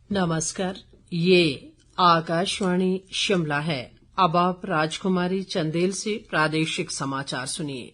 नमस्कार, ये आकाशवाणी शिमला है। अब आप राजकुमारी चंदेल से प्रादेशिक समाचार सुनिए।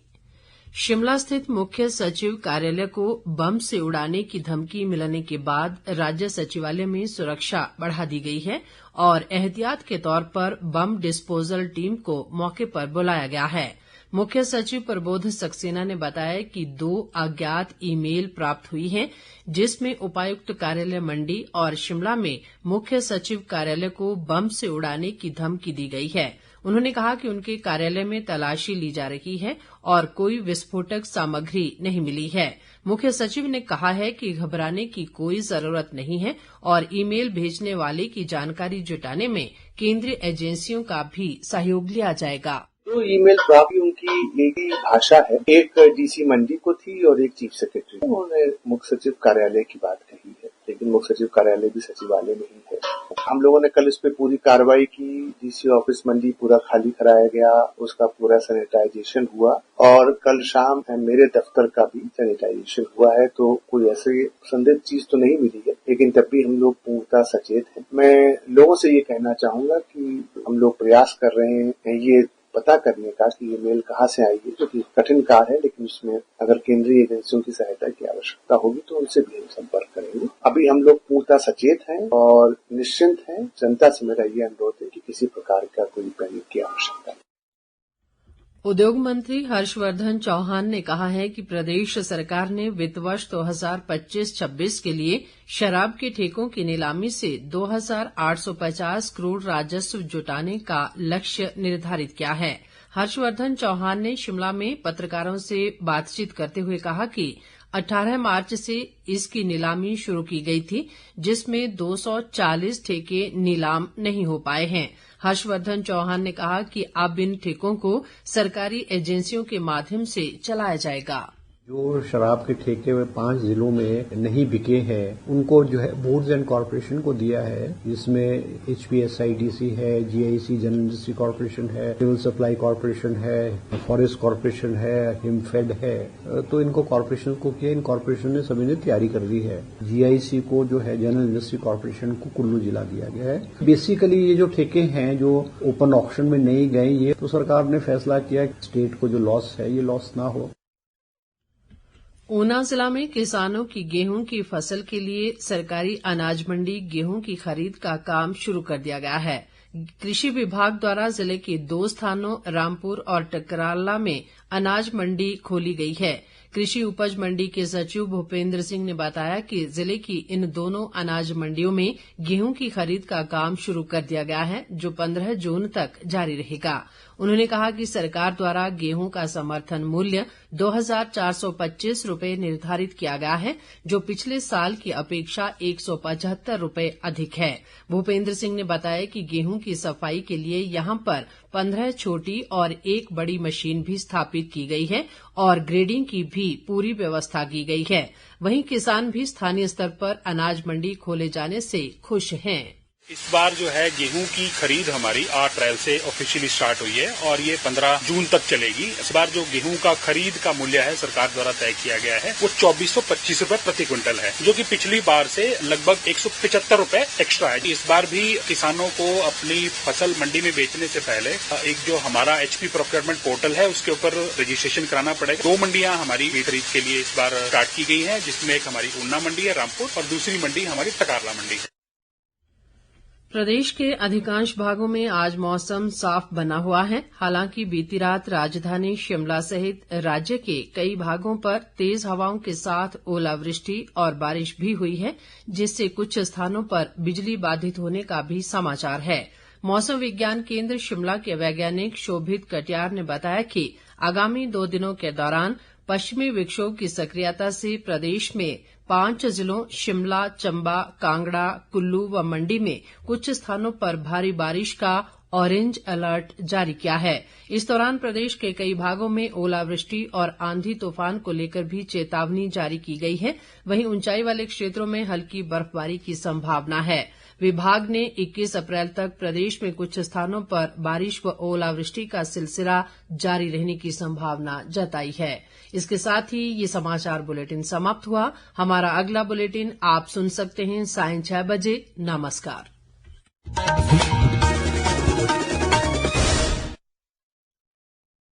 शिमला स्थित मुख्य सचिव कार्यालय को बम से उड़ाने की धमकी मिलने के बाद राज्य सचिवालय में सुरक्षा बढ़ा दी गई है और एहतियात के तौर पर बम डिस्पोजल टीम को मौके पर बुलाया गया है। मुख्य सचिव प्रबोध सक्सेना ने बताया कि 2 अज्ञात ईमेल प्राप्त हुई हैं, जिसमें उपायुक्त कार्यालय मंडी और शिमला में मुख्य सचिव कार्यालय को बम से उड़ाने की धमकी दी गई है। उन्होंने कहा कि उनके कार्यालय में तलाशी ली जा रही है और कोई विस्फोटक सामग्री नहीं मिली है। मुख्य सचिव ने कहा है कि घबराने की कोई जरूरत नहीं है और ईमेल भेजने वाले की जानकारी जुटाने में केंद्रीय एजेंसियों का भी सहयोग लिया जाएगा। 2 ईमेल प्राप्त, उनकी एक ही भाषा है, एक डीसी मंडी को थी और एक चीफ सेक्रेटरी। उन्होंने मुख्य सचिव कार्यालय की बात कही है, लेकिन मुख्य सचिव कार्यालय भी सचिवालय में ही है। हम लोगों ने कल इस पे पूरी कार्रवाई की। डीसी ऑफिस मंडी पूरा खाली कराया गया, उसका पूरा सैनिटाइजेशन हुआ और कल शाम मेरे दफ्तर का भी सैनिटाइजेशन हुआ है। तो कोई ऐसी संदिग्ध चीज तो नहीं मिली है, लेकिन तब भी हम लोग पूर्णतः सचेत हैं। मैं लोगों से ये कहना चाहूंगा कि हम लोग प्रयास कर रहे हैं ये पता करने का कि ये मेल कहाँ से आई है, जो कि कठिन कार्य है, लेकिन उसमें अगर केंद्रीय एजेंसियों की सहायता की आवश्यकता होगी तो उनसे भी हम संपर्क करेंगे। अभी हम लोग पूर्णतः सचेत हैं और निश्चिंत हैं। जनता से मेरा ये अनुरोध है कि किसी प्रकार का कोई पैनिक की आवश्यकता नहीं। उद्योग मंत्री हर्षवर्धन चौहान ने कहा है कि प्रदेश सरकार ने वित्त वर्ष 2025-26 के लिए शराब के ठेकों की नीलामी से 2,850 करोड़ राजस्व जुटाने का लक्ष्य निर्धारित किया है। हर्षवर्धन चौहान ने शिमला में पत्रकारों से बातचीत करते हुए कहा कि 18 मार्च से इसकी नीलामी शुरू की गई थी, जिसमें 240 ठेके नीलाम नहीं हो पाए हैं। हर्षवर्धन चौहान ने कहा कि अब इन ठेकों को सरकारी एजेंसियों के माध्यम से चलाया जाएगा। जो शराब के ठेके 5 जिलों में नहीं बिके हैं, उनको जो है बोर्ड्स एंड कॉर्पोरेशन को दिया है, जिसमें HPSIDC है, GIC जनरल इंडस्ट्री कॉर्पोरेशन है, सिविल सप्लाई कॉर्पोरेशन है, फॉरेस्ट कॉर्पोरेशन है, हिमफेड है। तो इनको कॉर्पोरेशन को किया, इन कॉर्पोरेशन ने सभी ने तैयारी कर ली है। GIC को जो है जनरल इंडस्ट्री कॉर्पोरेशन को कुल्लू जिला दिया गया है। बेसिकली ये जो ठेके हैं जो ओपन ऑक्शन में नहीं गए, ये तो सरकार ने फैसला किया कि स्टेट को जो लॉस है ये लॉस ना हो। ऊना जिला में किसानों की गेहूं की फसल के लिए सरकारी अनाज मंडी गेहूं की खरीद का काम शुरू कर दिया गया है। कृषि विभाग द्वारा जिले के 2 स्थानों रामपुर और टकराला में अनाज मंडी खोली गई है। कृषि उपज मंडी के सचिव भूपेंद्र सिंह ने बताया कि जिले की इन दोनों अनाज मंडियों में गेहूं की खरीद का काम शुरू कर दिया गया है, जो 15 जून तक जारी रहेगा। उन्होंने कहा कि सरकार द्वारा गेहूं का समर्थन मूल्य 2,425 रुपए निर्धारित किया गया है, जो पिछले साल की अपेक्षा 175 रुपए अधिक है। भूपेंद्र सिंह ने बताया कि गेहूं की सफाई के लिए यहां पर 15 छोटी और 1 बड़ी मशीन भी स्थापित की गई है और ग्रेडिंग की भी पूरी व्यवस्था की गई है। वहीं किसान भी स्थानीय स्तर पर अनाज मंडी खोले जाने से खुश हैं। इस बार जो है गेहूं की खरीद हमारी 8 अप्रैल से ऑफिशियली स्टार्ट हुई है और ये 15 जून तक चलेगी। इस बार जो गेहूं का खरीद का मूल्य है सरकार द्वारा तय किया गया है वो 2425 रुपए प्रति क्विंटल है, जो कि पिछली बार से लगभग 175 रुपए एक्स्ट्रा है। इस बार भी किसानों को अपनी फसल मंडी में बेचने से पहले एक जो हमारा HP प्रोक्योरमेंट पोर्टल है उसके ऊपर रजिस्ट्रेशन कराना पड़ेगा। 2 मंडियां हमारी खरीद के लिए इस बार स्टार्ट की गई है, जिसमें एक हमारी ऊना मंडी है रामपुर और दूसरी मंडी हमारी टकारला मंडी है। प्रदेश के अधिकांश भागों में आज मौसम साफ बना हुआ है। हालांकि बीती रात राजधानी शिमला सहित राज्य के कई भागों पर तेज हवाओं के साथ ओलावृष्टि और बारिश भी हुई है, जिससे कुछ स्थानों पर बिजली बाधित होने का भी समाचार है। मौसम विज्ञान केंद्र शिमला के वैज्ञानिक शोभित कटियार ने बताया कि आगामी 2 दिनों के दौरान पश्चिमी विक्षोभ की सक्रियता से प्रदेश में 5 जिलों शिमला, चंबा, कांगड़ा, कुल्लू व मंडी में कुछ स्थानों पर भारी बारिश का ऑरेंज अलर्ट जारी किया है। इस दौरान प्रदेश के कई भागों में ओलावृष्टि और आंधी तूफान को लेकर भी चेतावनी जारी की गई है। वहीं ऊंचाई वाले क्षेत्रों में हल्की बर्फबारी की संभावना है। विभाग ने 21 अप्रैल तक प्रदेश में कुछ स्थानों पर बारिश व ओलावृष्टि का सिलसिला जारी रहने की संभावना जताई है। इसके साथ ही ये समाचार बुलेटिन समाप्त हुआ। हमारा अगला बुलेटिन आप सुन सकते हैं सायं 6 बजे। नमस्कार।